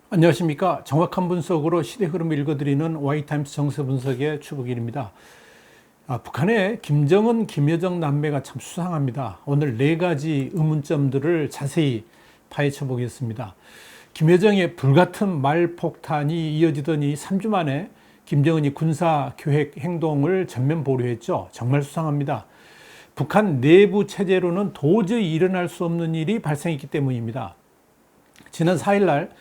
안녕하십니까. 정확한 분석으로 시대 흐름을 읽어드리는 Y타임스 정세 분석의 추국일입니다. 북한의 김정은, 김여정 남매가 참 수상합니다. 오늘 네 가지 의문점들을 자세히 파헤쳐 보겠습니다. 김여정의 불같은 말폭탄이 이어지더니 3주 만에 김정은이 군사계획 행동을 전면 보류했죠. 정말 수상합니다. 북한 내부 체제로는 도저히 일어날 수 없는 일이 발생했기 때문입니다. 지난 4일 날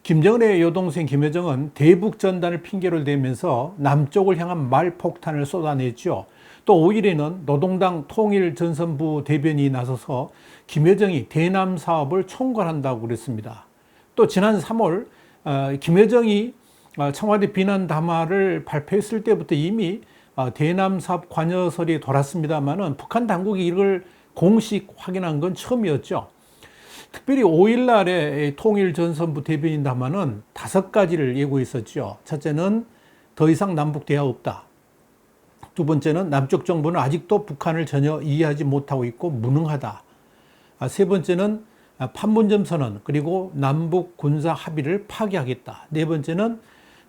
김정은의 여동생 김여정은 대북 전단을 핑계로 대면서 남쪽을 향한 말폭탄을 쏟아냈죠. 또 5일에는 노동당 통일전선부 대변인이 나서서 김여정이 대남 사업을 총괄한다고 그랬습니다. 또 지난 3월 김여정이 청와대 비난 담화를 발표했을 때부터 이미 대남 사업 관여설이 돌았습니다만은 북한 당국이 이걸 공식 확인한 건 처음이었죠. 특별히 5일 날에 통일전선부 대변인 담화는 5가지를 예고했었죠. 첫째는 더 이상 남북 대화 없다. 두 번째는 남쪽 정부는 아직도 북한을 전혀 이해하지 못하고 있고 무능하다. 세 번째는 판문점 선언 그리고 남북 군사 합의를 파기하겠다. 네 번째는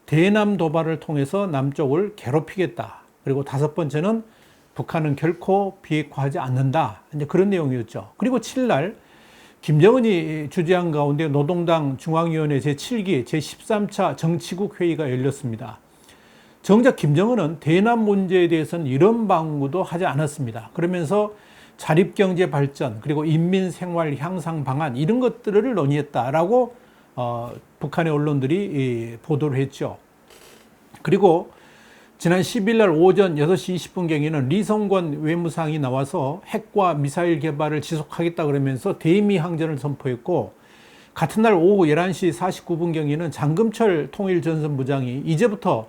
대남 도발을 통해서 남쪽을 괴롭히겠다. 그리고 다섯 번째는 북한은 결코 비핵화하지 않는다. 이제 그런 내용이었죠. 그리고 7일 날 김정은이 주재한 가운데 노동당 중앙위원회 제7기 제13차 정치국 회의가 열렸습니다. 정작 김정은은 대남 문제에 대해서는 이런 방구도 하지 않았습니다. 그러면서 자립경제 발전 그리고 인민생활 향상 방안 이런 것들을 논의했다라고 북한의 언론들이 보도를 했죠. 그리고 지난 10일 날 오전 6시 20분경에는 리성권 외무상이 나와서 핵과 미사일 개발을 지속하겠다 그러면서 대미항전을 선포했고, 같은 날 오후 11시 49분경에는 장금철 통일전선부장이 이제부터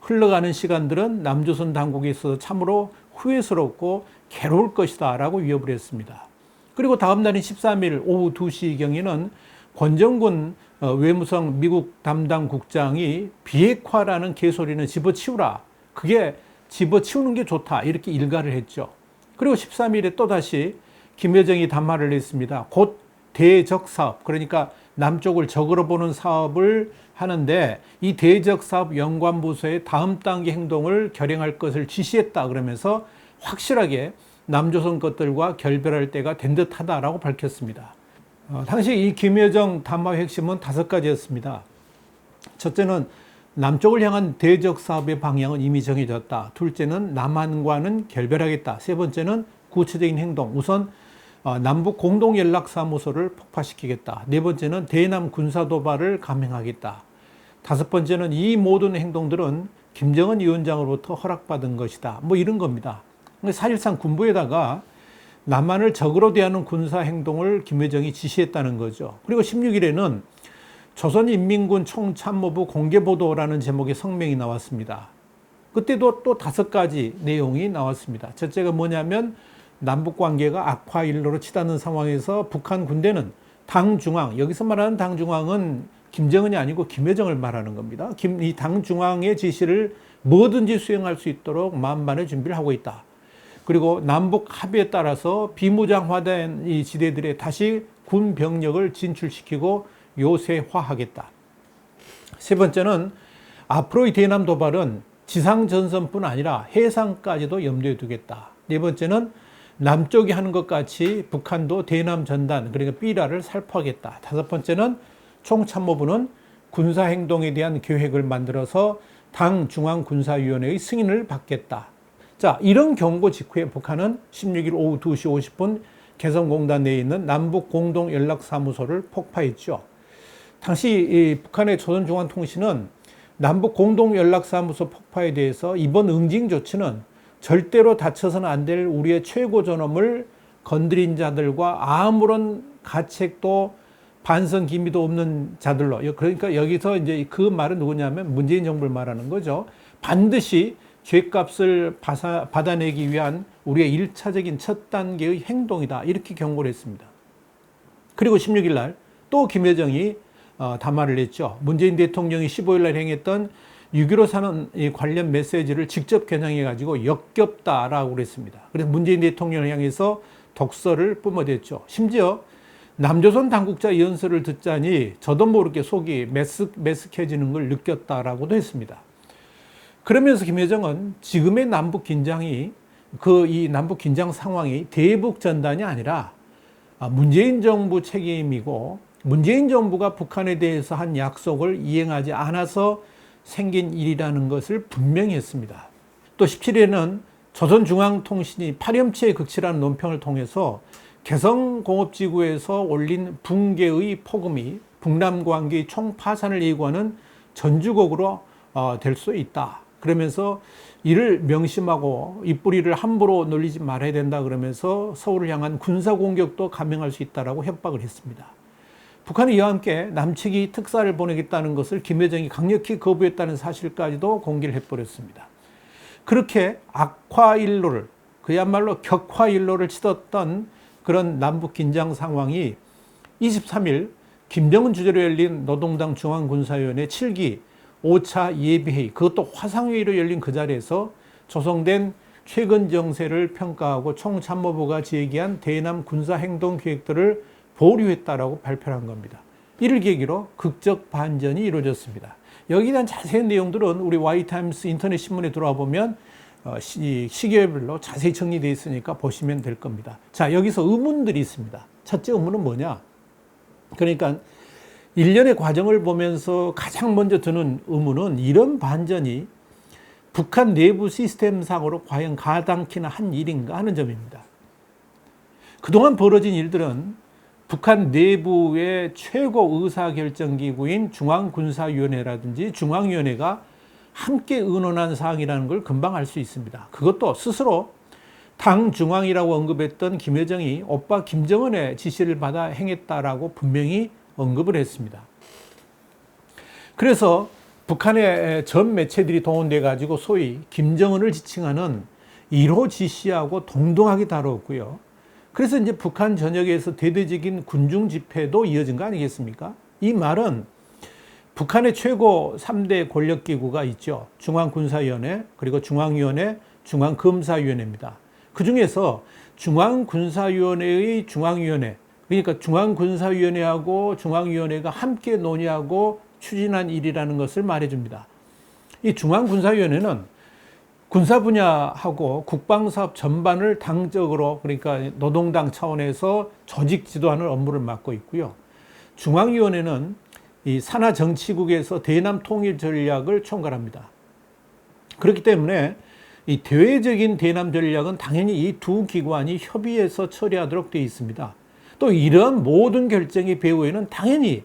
흘러가는 시간들은 남조선 당국에 있어서 참으로 후회스럽고 괴로울 것이다 라고 위협을 했습니다. 그리고 다음 날인 13일 오후 2시경에는 권정군 외무성 미국 담당 국장이 비핵화라는 개소리는 집어치우라. 그게 집어치우는 게 좋다. 이렇게 일가를 했죠. 그리고 13일에 또다시 김여정이 담화를 냈습니다. 곧 대적 사업, 그러니까 남쪽을 적으로 보는 사업을 하는데 이 대적 사업 연관부서의 다음 단계 행동을 결행할 것을 지시했다. 그러면서 확실하게 남조선 것들과 결별할 때가 된 듯하다라고 밝혔습니다. 당시 이 김여정 담화의 핵심은 5가지였습니다. 첫째는 남쪽을 향한 대적 사업의 방향은 이미 정해졌다. 둘째는 남한과는 결별하겠다. 세 번째는 구체적인 행동. 우선 남북 공동연락사무소를 폭파시키겠다. 네 번째는 대남 군사도발을 감행하겠다. 다섯 번째는 이 모든 행동들은 김정은 위원장으로부터 허락받은 것이다. 뭐 이런 겁니다. 사실상 군부에다가 남한을 적으로 대하는 군사행동을 김여정이 지시했다는 거죠. 그리고 16일에는 조선인민군 총참모부 공개보도라는 제목의 성명이 나왔습니다. 그때도 또 5가지 내용이 나왔습니다. 첫째가 뭐냐면 남북관계가 악화일로로 치닫는 상황에서 북한 군대는 당중앙, 여기서 말하는 당중앙은 김정은이 아니고 김여정을 말하는 겁니다. 이 당중앙의 지시를 뭐든지 수행할 수 있도록 만반의 준비를 하고 있다. 그리고 남북 합의에 따라서 비무장화된 이 지대들에 다시 군 병력을 진출시키고 요새화하겠다. 세 번째는 앞으로의 대남 도발은 지상 전선뿐 아니라 해상까지도 염두에 두겠다. 네 번째는 남쪽이 하는 것 같이 북한도 대남 전단, 그러니까 삐라를 살포하겠다. 다섯 번째는 총참모부는 군사행동에 대한 계획을 만들어서 당 중앙군사위원회의 승인을 받겠다. 자, 이런 경고 직후에 북한은 16일 오후 2시 50분 개성공단 내에 있는 남북 공동연락사무소를 폭파했죠. 당시 이 북한의 조선중앙통신은 남북 공동연락사무소 폭파에 대해서 이번 응징 조치는 절대로 다쳐서는 안 될 우리의 최고 존엄을 건드린 자들과 아무런 가책도 반성 기미도 없는 자들로, 그러니까 여기서 이제 그 말은 누구냐면 문재인 정부를 말하는 거죠. 반드시 죄값을 받아내기 위한 우리의 1차적인 첫 단계의 행동이다. 이렇게 경고를 했습니다. 그리고 16일 날 또 김여정이 담화를 냈죠. 문재인 대통령이 15일 날 행했던 6.15 산업 관련 메시지를 직접 겨냥해가지고 역겹다라고 그랬습니다. 그래서 문재인 대통령을 향해서 독서를 뿜어댔죠. 심지어 남조선 당국자 연설을 듣자니 저도 모르게 속이 메스해지는 걸 느꼈다라고도 했습니다. 그러면서 김여정은 지금의 남북 긴장이 이 남북 긴장 상황이 대북 전단이 아니라 문재인 정부 책임이고 문재인 정부가 북한에 대해서 한 약속을 이행하지 않아서 생긴 일이라는 것을 분명히 했습니다. 또 17일에는 조선중앙통신이 파렴치의 극치라는 논평을 통해서 개성공업지구에서 올린 붕괴의 폭음이 북남 관계의 총파산을 예고하는 전주곡으로 될 수 있다. 그러면서 이를 명심하고 입뿌리를 함부로 놀리지 말아야 된다 그러면서 서울을 향한 군사공격도 감행할 수 있다라고 협박을 했습니다. 북한은 이와 함께 남측이 특사를 보내겠다는 것을 김여정이 강력히 거부했다는 사실까지도 공개를 해버렸습니다. 그렇게 악화일로를 그야말로 격화일로를 치렀던 그런 남북 긴장 상황이 23일 김정은 주재로 열린 노동당 중앙군사위원회 7기 5차 예비회의, 그것도 화상회의로 열린 그 자리에서 조성된 최근 정세를 평가하고 총참모부가 제기한 대남 군사행동계획들을 보류했다라고 발표한 겁니다. 이를 계기로 극적 반전이 이루어졌습니다. 여기에 대한 자세한 내용들은 우리 와이타임스 인터넷 신문에 들어와 보면 시기별로 자세히 정리되어 있으니까 보시면 될 겁니다. 자, 여기서 의문들이 있습니다. 첫째 의문은 뭐냐? 그러니까 일련의 과정을 보면서 가장 먼저 드는 의문은 이런 반전이 북한 내부 시스템상으로 과연 가당키나 한 일인가 하는 점입니다. 그동안 벌어진 일들은 북한 내부의 최고 의사결정기구인 중앙군사위원회라든지 중앙위원회가 함께 의논한 사항이라는 걸 금방 알 수 있습니다. 그것도 스스로 당 중앙이라고 언급했던 김여정이 오빠 김정은의 지시를 받아 행했다라고 분명히 언급을 했습니다. 그래서 북한의 전 매체들이 동원돼 가지고 소위 김정은을 지칭하는 1호 지시하고 동등하게 다뤘고요. 그래서 이제 북한 전역에서 대대적인 군중 집회도 이어진 거 아니겠습니까? 이 말은 북한의 최고 3대 권력기구가 있죠. 중앙군사위원회, 그리고 중앙위원회, 중앙검사위원회입니다. 그 중에서 중앙군사위원회의 중앙위원회, 그러니까 중앙군사위원회하고 중앙위원회가 함께 논의하고 추진한 일이라는 것을 말해줍니다. 이 중앙군사위원회는 군사 분야하고 국방사업 전반을 당적으로, 그러니까 노동당 차원에서 조직 지도하는 업무를 맡고 있고요. 중앙위원회는 이 산하 정치국에서 대남 통일 전략을 총괄합니다. 그렇기 때문에 이 대외적인 대남 전략은 당연히 이 두 기관이 협의해서 처리하도록 되어 있습니다. 또 이런 모든 결정의 배후에는 당연히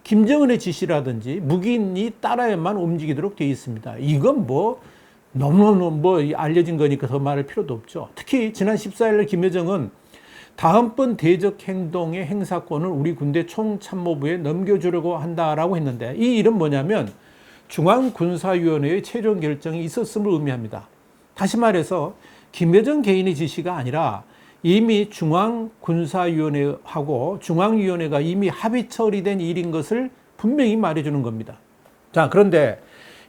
김정은의 지시라든지 묵인이 따라야만 움직이도록 되어 있습니다. 이건 너무너무 알려진 거니까 더 말할 필요도 없죠. 특히 지난 14일 김여정은 다음번 대적 행동의 행사권을 우리 군대 총참모부에 넘겨주려고 한다라고 했는데, 이 일은 뭐냐면 중앙군사위원회의 최종 결정이 있었음을 의미합니다. 다시 말해서 김여정 개인의 지시가 아니라 이미 중앙군사위원회하고 중앙위원회가 이미 합의 처리된 일인 것을 분명히 말해주는 겁니다. 자, 그런데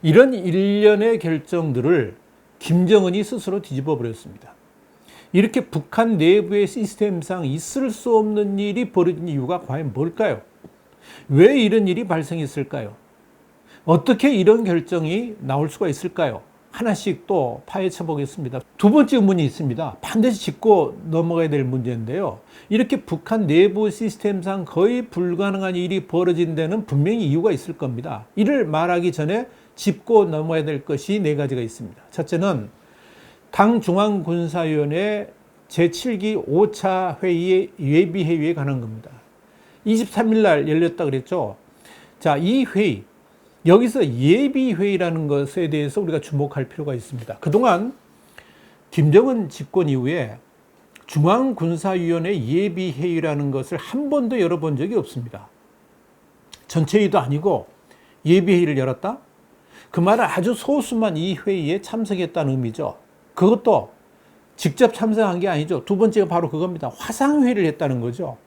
이런 일련의 결정들을 김정은이 스스로 뒤집어 버렸습니다. 이렇게 북한 내부의 시스템상 있을 수 없는 일이 벌어진 이유가 과연 뭘까요? 왜 이런 일이 발생했을까요? 어떻게 이런 결정이 나올 수가 있을까요? 하나씩 또 파헤쳐 보겠습니다. 두 번째 의문이 있습니다. 반드시 짚고 넘어가야 될 문제인데요. 이렇게 북한 내부 시스템상 거의 불가능한 일이 벌어진 데는 분명히 이유가 있을 겁니다. 이를 말하기 전에 짚고 넘어야 될 것이 네 가지가 있습니다. 첫째는 당 중앙군사위원회 제7기 5차 회의의 예비회의에 관한 겁니다. 23일 날 열렸다 그랬죠. 자, 이 회의, 여기서 예비회의라는 것에 대해서 우리가 주목할 필요가 있습니다. 그동안 김정은 집권 이후에 중앙군사위원회 예비회의라는 것을 한 번도 열어본 적이 없습니다. 전체회의도 아니고 예비회의를 열었다? 그 말은 아주 소수만 이 회의에 참석했다는 의미죠. 그것도 직접 참석한 게 아니죠. 두 번째가 바로 그겁니다. 화상회의를 했다는 거죠.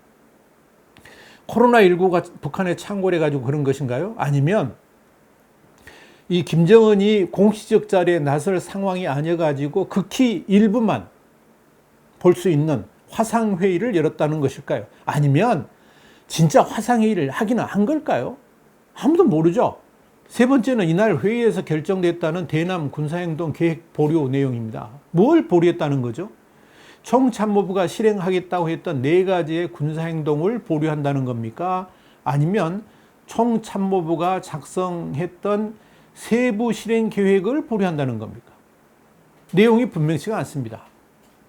코로나19가 북한에 창궐해가지고 그런 것인가요? 아니면 이 김정은이 공식적 자리에 나설 상황이 아니어가지고 극히 일부만 볼 수 있는 화상회의를 열었다는 것일까요? 아니면 진짜 화상의 일을 하기는 한 걸까요? 아무도 모르죠. 세 번째는 이날 회의에서 결정됐다는 대남 군사행동 계획 보류 내용입니다. 뭘 보류했다는 거죠? 총참모부가 실행하겠다고 했던 4가지의 군사행동을 보류한다는 겁니까? 아니면 총참모부가 작성했던 세부 실행 계획을 보류한다는 겁니까? 내용이 분명치가 않습니다.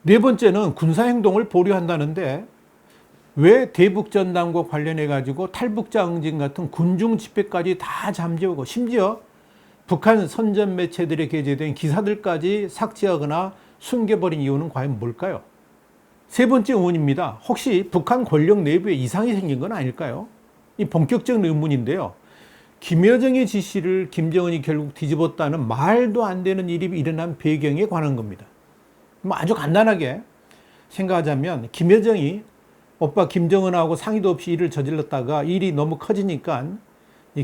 네 번째는 군사행동을 보류한다는데 왜 대북전단과 관련해 가지고 탈북자 응징 같은 군중 집회까지 다 잠재우고 심지어 북한 선전 매체들에 게재된 기사들까지 삭제하거나 숨겨버린 이유는 과연 뭘까요? 세 번째 의문입니다. 혹시 북한 권력 내부에 이상이 생긴 건 아닐까요? 이 본격적인 의문인데요. 김여정의 지시를 김정은이 결국 뒤집었다는 말도 안 되는 일이 일어난 배경에 관한 겁니다. 아주 간단하게 생각하자면 김여정이 오빠 김정은하고 상의도 없이 일을 저질렀다가 일이 너무 커지니까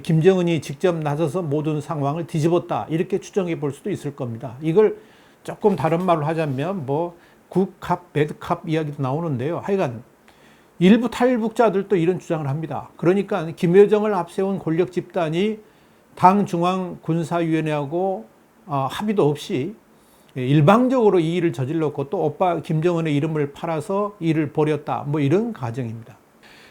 김정은이 직접 나서서 모든 상황을 뒤집었다 이렇게 추정해 볼 수도 있을 겁니다. 이걸 조금 다른 말로 하자면 뭐 굿캅, 배드캅 이야기도 나오는데요. 하여간 일부 탈북자들도 이런 주장을 합니다. 그러니까 김여정을 앞세운 권력 집단이 당 중앙군사위원회하고 합의도 없이 일방적으로 이 일을 저질렀고 또 오빠 김정은의 이름을 팔아서 일을 벌였다. 뭐 이런 가정입니다.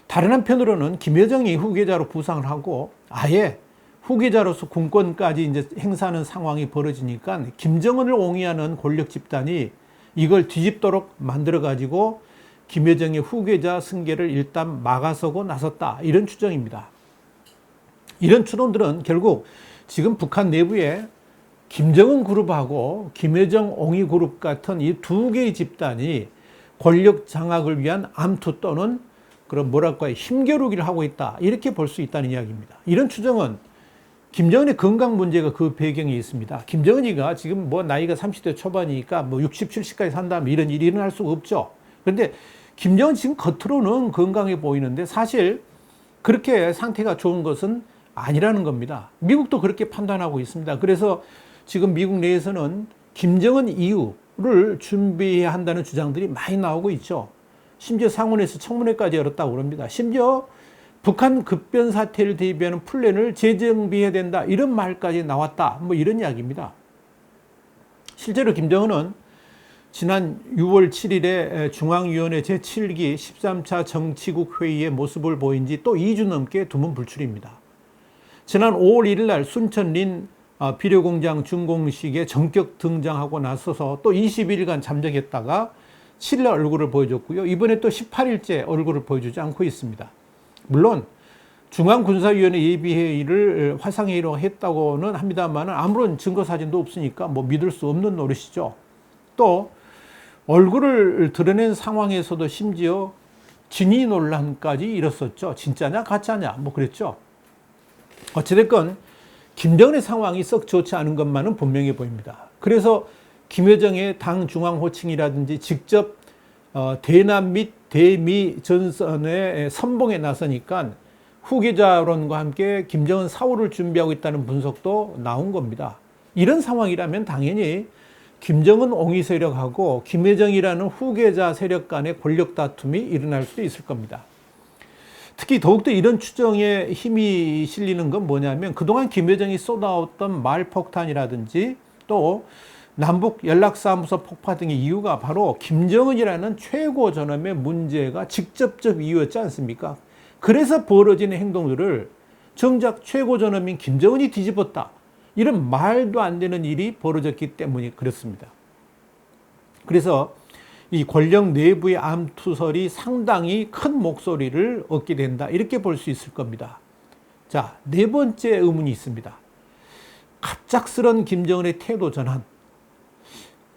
다른 한편으로는 김여정이 후계자로 부상을 하고 아예 후계자로서 군권까지 이제 행사하는 상황이 벌어지니까 김정은을 옹이하는 권력 집단이 이걸 뒤집도록 만들어 가지고 김여정의 후계자 승계를 일단 막아서고 나섰다. 이런 추정입니다. 이런 추론들은 결국 지금 북한 내부에 김정은 그룹하고 김여정 옹이 그룹 같은 이 2개의 집단이 권력 장악을 위한 암투 또는 그런 뭐랄까요 힘겨루기를 하고 있다. 이렇게 볼 수 있다는 이야기입니다. 이런 추정은 김정은의 건강 문제가 그 배경에 있습니다. 김정은이가 지금 뭐 나이가 30대 초반이니까 뭐 60, 70까지 산다면 이런 일이 일어날 수가 없죠. 그런데 김정은 지금 겉으로는 건강해 보이는데 사실 그렇게 상태가 좋은 것은 아니라는 겁니다. 미국도 그렇게 판단하고 있습니다. 그래서 지금 미국 내에서는 김정은 이후를 준비해야 한다는 주장들이 많이 나오고 있죠. 심지어 상원에서 청문회까지 열었다고 그럽니다. 심지어 북한 급변 사태를 대비하는 플랜을 재정비해야 된다. 이런 말까지 나왔다. 뭐 이런 이야기입니다. 실제로 김정은은 지난 6월 7일에 중앙위원회 제7기 13차 정치국 회의의 모습을 보인 지 또 2주 넘게 두문불출입니다. 지난 5월 1일 날 순천린 비료공장 준공식에 전격 등장하고 나서서 또 21일간 잠적했다가 7일 얼굴을 보여줬고요. 이번에 또 18일째 얼굴을 보여주지 않고 있습니다. 물론 중앙군사위원회 예비회의를 화상회의로 했다고는 합니다만 아무런 증거사진도 없으니까 뭐 믿을 수 없는 노릇이죠. 또 얼굴을 드러낸 상황에서도 심지어 진위 논란까지 일었었죠. 진짜냐 가짜냐 뭐 그랬죠. 어찌됐건 김정은의 상황이 썩 좋지 않은 것만은 분명해 보입니다. 그래서 김여정의 당 중앙 호칭이라든지 직접 대남 및 대미 전선의 선봉에 나서니까 후계자론과 함께 김정은 사후를 준비하고 있다는 분석도 나온 겁니다. 이런 상황이라면 당연히 김정은 옹이 세력하고 김여정이라는 후계자 세력 간의 권력 다툼이 일어날 수도 있을 겁니다. 특히 더욱더 이런 추정에 힘이 실리는 건 뭐냐면 그동안 김여정이 쏟아왔던 말폭탄이라든지 또 남북 연락사무소 폭파 등의 이유가 바로 김정은이라는 최고 존엄의 문제가 직접적 이유였지 않습니까? 그래서 벌어지는 행동들을 정작 최고 존엄인 김정은이 뒤집었다. 이런 말도 안 되는 일이 벌어졌기 때문에 그렇습니다. 그래서 이 권력 내부의 암투설이 상당히 큰 목소리를 얻게 된다. 이렇게 볼 수 있을 겁니다. 자, 네 번째 의문이 있습니다. 갑작스런 김정은의 태도 전환.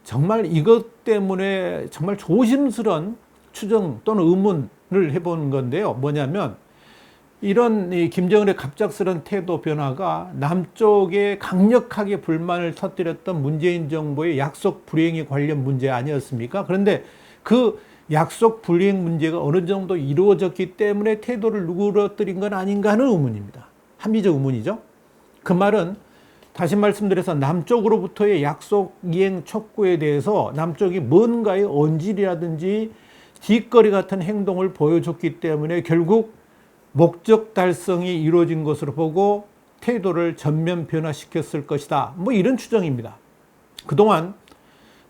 정말 이것 때문에 정말 조심스러운 추정 또는 의문을 해본 건데요. 뭐냐면 이런 김정은의 갑작스런 태도 변화가 남쪽에 강력하게 불만을 터뜨렸던 문재인 정부의 약속 불이행에 관련 문제 아니었습니까? 그런데 그 약속 불이행 문제가 어느 정도 이루어졌기 때문에 태도를 누그러뜨린 건 아닌가 하는 의문입니다. 합리적 의문이죠. 그 말은 다시 말씀드려서 남쪽으로부터의 약속 이행 촉구에 대해서 남쪽이 뭔가의 언질이라든지 뒷거리 같은 행동을 보여줬기 때문에 결국 목적 달성이 이루어진 것으로 보고 태도를 전면 변화시켰을 것이다. 뭐 이런 추정입니다. 그동안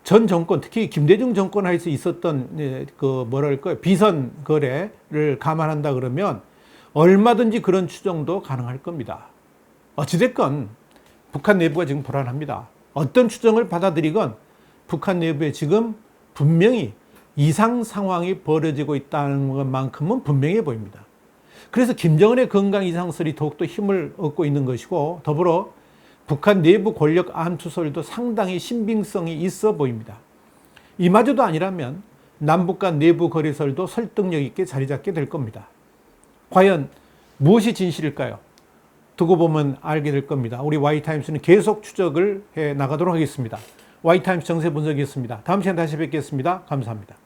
전 정권, 특히 김대중 정권 하에서 있었던 비선 거래를 감안한다 그러면 얼마든지 그런 추정도 가능할 겁니다. 어찌됐건 북한 내부가 지금 불안합니다. 어떤 추정을 받아들이건 북한 내부에 지금 분명히 이상 상황이 벌어지고 있다는 것만큼은 분명해 보입니다. 그래서 김정은의 건강 이상설이 더욱더 힘을 얻고 있는 것이고, 더불어 북한 내부 권력 암투설도 상당히 신빙성이 있어 보입니다. 이마저도 아니라면 남북 간 내부 거래설도 설득력 있게 자리 잡게 될 겁니다. 과연 무엇이 진실일까요? 두고 보면 알게 될 겁니다. 우리 Y타임스는 계속 추적을 해 나가도록 하겠습니다. Y타임스 정세 분석이었습니다. 다음 시간에 다시 뵙겠습니다. 감사합니다.